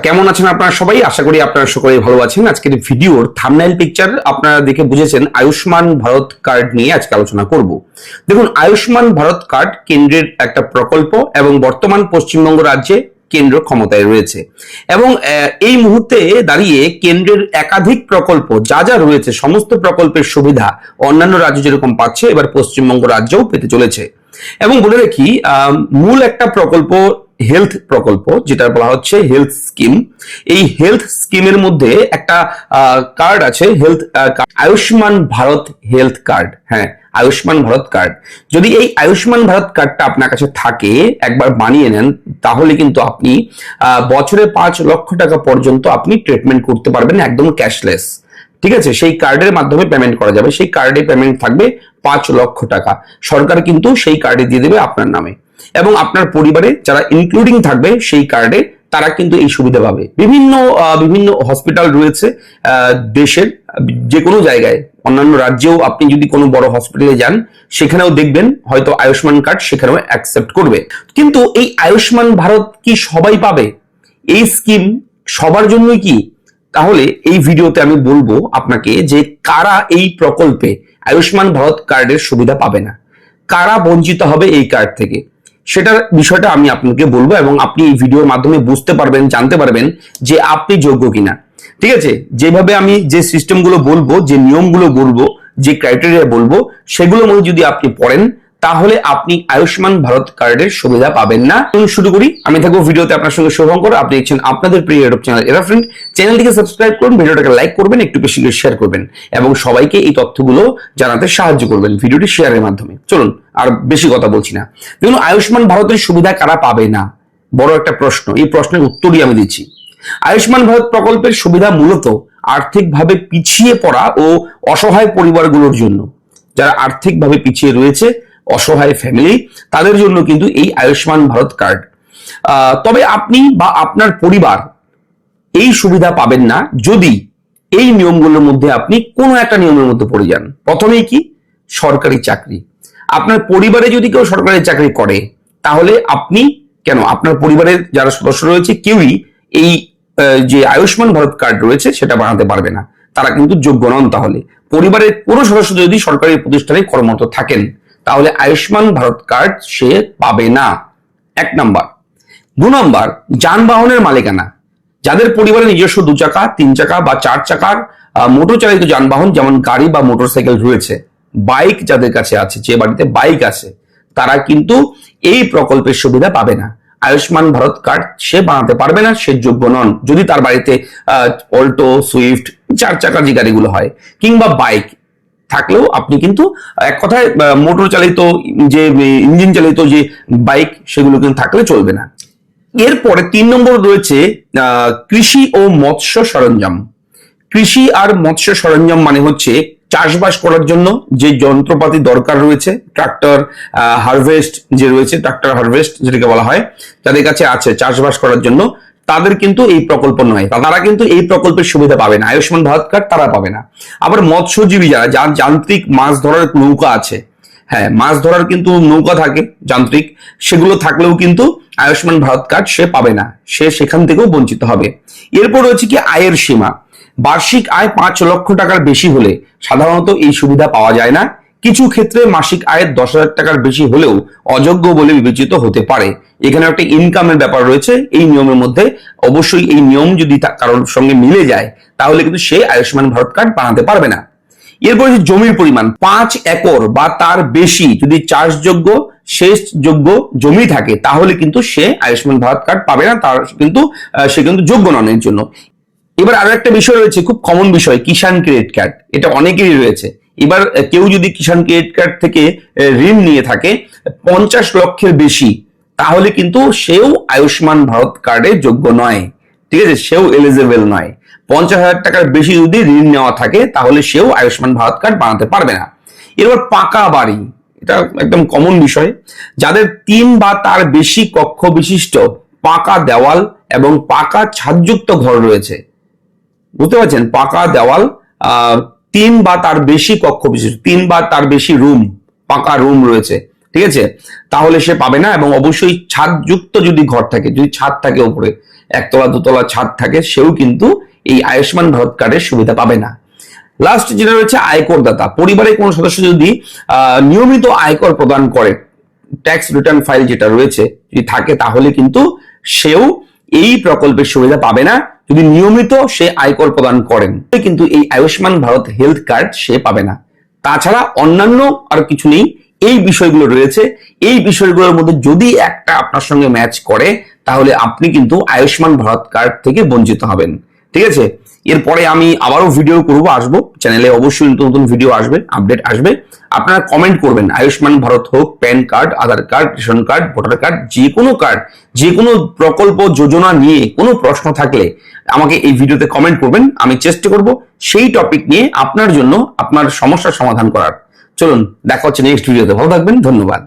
কেমন আছেন আপনারা সবাই? আশা করি আপনারা সকলেই ভালো আছেন। আজকের ভিডিওর থাম্বনেইল পিকচার আপনারা দেখে বুঝেছেন আয়ুষ্মান ভারত কার্ড নিয়ে আজকে আলোচনা করব। দেখুন, আয়ুষ্মান ভারত কার্ড কেন্দ্রের একটা প্রকল্প এবং বর্তমান পশ্চিমবঙ্গ রাজ্যে কেন্দ্র ক্ষমতায় রয়েছে এবং এই মুহূর্তে দাঁড়িয়ে কেন্দ্রের একাধিক প্রকল্প যা যা রয়েছে সমস্ত প্রকল্পের সুবিধা অন্যান্য রাজ্য যেরকম পাচ্ছে এবার পশ্চিমবঙ্গ রাজ্যও পেতে চলেছে। এবং বলে রাখি, মূল একটা প্রকল্প হেলথ প্রকল্প, যেটা বলা হচ্ছে হেলথ স্কিম। এই হেলথ স্কিমের মধ্যে একটা কার্ড আছে, health Ayushman Bharat health card. হ্যাঁ, আয়ুষ্মান ভারত কার্ড। যদি এই আয়ুষ্মান ভারত কার্ডটা আপনার কাছে থাকে, একবার বানিয়ে নেন, তাহলে কিন্তু আপনি বছরে 5 লক্ষ টাকা পর্যন্ত আপনি ট্রিটমেন্ট করতে পারবেন একদম ক্যাশলেস। ঠিক আছে, সেই কার্ডের মাধ্যমে পেমেন্ট করা যাবে। সেই কার্ডে পেমেন্ট থাকবে 5 লক্ষ টাকা। সরকার কিন্তু সেই কার্ডে দিয়ে দেবে আপনার নামে এবং আপনার পরিবারে যারা ইনক্লুডিং থাকবে সেই কার্ডে, তারা কিন্তু এই সুবিধা পাবে। বিভিন্ন হসপিটাল রয়েছে দেশের যে কোনো জায়গায়, অন্যান্য রাজ্যেও আপনি যদি কোনো বড় হসপিটালে যান সেখানেও দেখবেন হয়তো আয়ুষ্মান কার্ড সেখানেও অ্যাকসেপ্ট করবে। কিন্তু এই আয়ুষ্মান ভারত কি সবাই পাবে? এই স্কিম সবার জন্যই কি? তাহলে এই ভিডিওতে আমি বলবো আপনাকে যে কারা এই প্রকল্পে আয়ুষ্মান ভারত কার্ডের সুবিধা পাবে না, কারা বঞ্চিত হবে এই কার্ড থেকে, সেটার বিষয়টা আমি আপনাকে বলবো এবং আপনি এই ভিডিওর মাধ্যমে বুঝতে পারবেন, জানতে পারবেন যে আপনি যোগ্য কিনা। ঠিক আছে, যেভাবে আমি যে সিস্টেমগুলো বলবো, যে নিয়মগুলো বলবো, যে ক্রাইটেরিয়া বলবো, সেগুলোর মধ্যে যদি আপনি পড়েন তাহলে আপনি আয়ুষ্মান ভারত কার্ডের সুবিধা পাবেন না। শুরু করি। আমি থাকবো ভিডিওতে আপনার সঙ্গে শুভঙ্কর। আপনি দেখছেন আপনাদের প্রিয় ইউটিউব চ্যানেল এরা ফ্রেন্ড। চ্যানেলটিকে সাবস্ক্রাইব করুন, ভিডিওটাকে লাইক করবেন, একটু বেশি করে শেয়ার করবেন এবং সবাইকে এই তথ্যগুলো জানাতে সাহায্য করবেন ভিডিওটি শেয়ারের মাধ্যমে। চলুন, আর বেশি কথা বলছি না। দেখুন, আয়ুষ্মান ভারতের সুবিধা কারা পাবে না, বড় একটা প্রশ্ন। এই প্রশ্নের উত্তরই আমি দিচ্ছি। আয়ুষ্মান ভারত প্রকল্পের সুবিধা মূলত আর্থিকভাবে পিছিয়ে পড়া ও অসহায় পরিবারগুলোর জন্য। যারা আর্থিকভাবে পিছিয়ে রয়েছে, অসহায় ফ্যামিলি, তাদের জন্য কিন্তু এই আয়ুষ্মান ভারত কার্ড। তবে আপনি বা আপনার পরিবার এই সুবিধা পাবেন না যদি এই নিয়মগুলোর মধ্যে আপনি কোনো একটা নিয়মের মধ্যে পড়ে যান। প্রথমেই কি? সরকারি চাকরি। আপনার পরিবারে যদি কেউ সরকারি চাকরি করে, তাহলে আপনি কেন, আপনার পরিবারের যারা সদস্য রয়েছে কেউই এই যে আয়ুষ্মান ভারত কার্ড রয়েছে সেটা বানাতে পারবে না, তারা কিন্তু যোগ্য নন। তাহলে পরিবারের কোনো সদস্য যদি সরকারি প্রতিষ্ঠানে কর্মরত থাকেন, তাহলে আয়ুষ্মান ভারত কার্ড সে পাবে না। 1 নাম্বার। 2 নাম্বার, যানবাহনের মালিকানা। যাদের পরিবারে নিজস্ব 2 চাকা, 3 চাকা বা 4 চাকার মোটর চালিত যানবাহন যেমন গাড়ি বা মোটরসাইকেল রয়েছে, বাইক যাদের কাছে আছে, যে বাড়িতে বাইক আছে, তারা কিন্তু এই প্রকল্পের সুবিধা পাবে না। আয়ুষ্মান ভারত কার্ড সে বানাতে পারবে না, সে যোগ্য নন। যদি তার বাড়িতে অল্টো, সুইফট, 4 চাকার যে গাড়িগুলো হয় কিংবা বাইক থাকলেও আপনি কিন্তু এক কথায় মোটর চালিত যে ইঞ্জিন চালিত যে বাইক, সেগুলো কিন্তু থাকলে চলবে না। এরপরে 3 নম্বর রয়েছে কৃষি ও মৎস্য সরঞ্জাম। কৃষি আর মৎস্য সরঞ্জাম মানে হচ্ছে চাষবাস করার জন্য যে যন্ত্রপাতি দরকার রয়েছে, ট্রাক্টর হারভেস্ট যে রয়েছে, ট্রাক্টর হারভেস্ট যেটাকে বলা হয়, যাদের কাছে আছে চাষবাস করার জন্য, তাদের কিন্তু এই প্রকল্প নয়, তারা কিন্তু এই প্রকল্পের সুবিধা পাবে না। আয়ুষ্মান ভারত কার্ড তারা পাবে না। আবার মৎস্যজীবী যারা, যার যান্ত্রিক মাছ ধরার নৌকা আছে, হ্যাঁ, মাছ ধরার কিন্তু নৌকা থাকে যান্ত্রিক, সেগুলো থাকলেও কিন্তু আয়ুষ্মান ভারত কার্ড সে পাবে না, সে সেখান থেকেও বঞ্চিত হবে। এরপর রয়েছে কি আয়ের সীমা। বার্ষিক আয় 5 লক্ষ টাকার বেশি হলে সাধারণত এই সুবিধা পাওয়া যায় না। কিছু ক্ষেত্রে মাসিক আয় 10,000 টাকার বেশি হলেও অযোগ্য বলে বিবেচিত হতে পারে। এখানে একটা ইনকামের ব্যাপার রয়েছে এই নিয়মের মধ্যে। অবশ্যই এই নিয়ম যদি কারোর সঙ্গে মিলে যায়, তাহলে কিন্তু সে আয়ুষ্মান ভারত কার্ড বানাতে পারবে না। এরপর যে জমির পরিমাণ 5 একর বা তার বেশি যদি চাষযোগ্য, সেচযোগ্য জমি থাকে, তাহলে কিন্তু সে আয়ুষ্মান ভারত কার্ড পাবে না, তার কিন্তু সে কিন্তু যোগ্য নন এর জন্য। এবার আরো একটা বিষয় রয়েছে, খুব কমন বিষয়, কিষাণ ক্রেডিট কার্ড। এটা অনেকেরই রয়েছে। এবার কেউ যদি কিষাণ ক্রেডিট কার্ড থেকে ঋণ নিয়ে থাকে 50 লক্ষের বেশি, তাহলে কিন্তু সেও আয়ুষ্মান ভারত কার্ডে যোগ্য নয়। ঠিক আছে, সেও এলিজিবল নয়। 50,000 টাকার বেশি যদি ঋণ নেওয়া থাকে, তাহলে সেও আয়ুষ্মান ভারত কার্ড বানাতে পারবে না। এরপর পাকা বাড়ি, এটা একদম কমন বিষয়। যাদের 3 বা তার বেশি কক্ষ বিশিষ্ট পাকা দেওয়াল এবং পাকা ছাদযুক্ত ঘর রয়েছে, বুঝতে পারছেন, পাকা দেওয়াল, 3 বা তার বেশি কক্ষ বিশিষ্ট, 3 বা তার বেশি রুম, পাকা রুম রয়েছে, ঠিক আছে, তাহলে সে পাবে না। এবং অবশ্যই ছাদযুক্ত যদি ঘর থাকে, যদি ছাদ থাকে উপরে, একতলা দোতলা ছাদ থাকে, সেও কিন্তু এই আয়ুষ্মান ভারত কার্ডের সুবিধা পাবে না। লাস্ট যেটা রয়েছে আয়করদাতা, পরিবারের কোনো সদস্য যদি নিয়মিত আয়কর প্রদান করে, ট্যাক্স রিটার্ন ফাইল যেটা রয়েছে যদি থাকে, তাহলে কিন্তু সেও এই প্রকল্পের সুবিধা পাবে না। যদি নিয়মিত সে আয়কর প্রদান করেন কিন্তু এই আয়ুষ্মান ভারত হেলথ কার্ড সে পাবে না। তাছাড়া অন্যান্য আর কিছু নেই, এই বিষয়গুলো রয়েছে। এই বিষয়গুলোর মধ্যে যদি একটা আপনার সঙ্গে ম্যাচ করে, তাহলে আপনি কিন্তু আয়ুষ্মান ভারত কার্ড থেকে বঞ্চিত হবেন। ঠিক আছে, এরপরে আমি আবারও ভিডিও করবো, আসবো চ্যানেলে, অবশ্যই নতুন নতুন ভিডিও আসবে, আপডেট আসবে। আপনারা কমেন্ট করবেন, আয়ুষ্মান ভারত হোক, pan card, Aadhaar card, ration card, voter card, যে কোনো কার্ড, যে কোনো প্রকল্প যোজনা নিয়ে কোনো প্রশ্ন থাকলে আমাকে এই ভিডিওতে কমেন্ট করবেন। আমি চেষ্টা করব সেই টপিক নিয়ে আপনার জন্য আপনার সমস্যার সমাধান করার। চলুন, দেখা হচ্ছে নেক্সট ভিডিওতে। ভালো থাকবেন, ধন্যবাদ।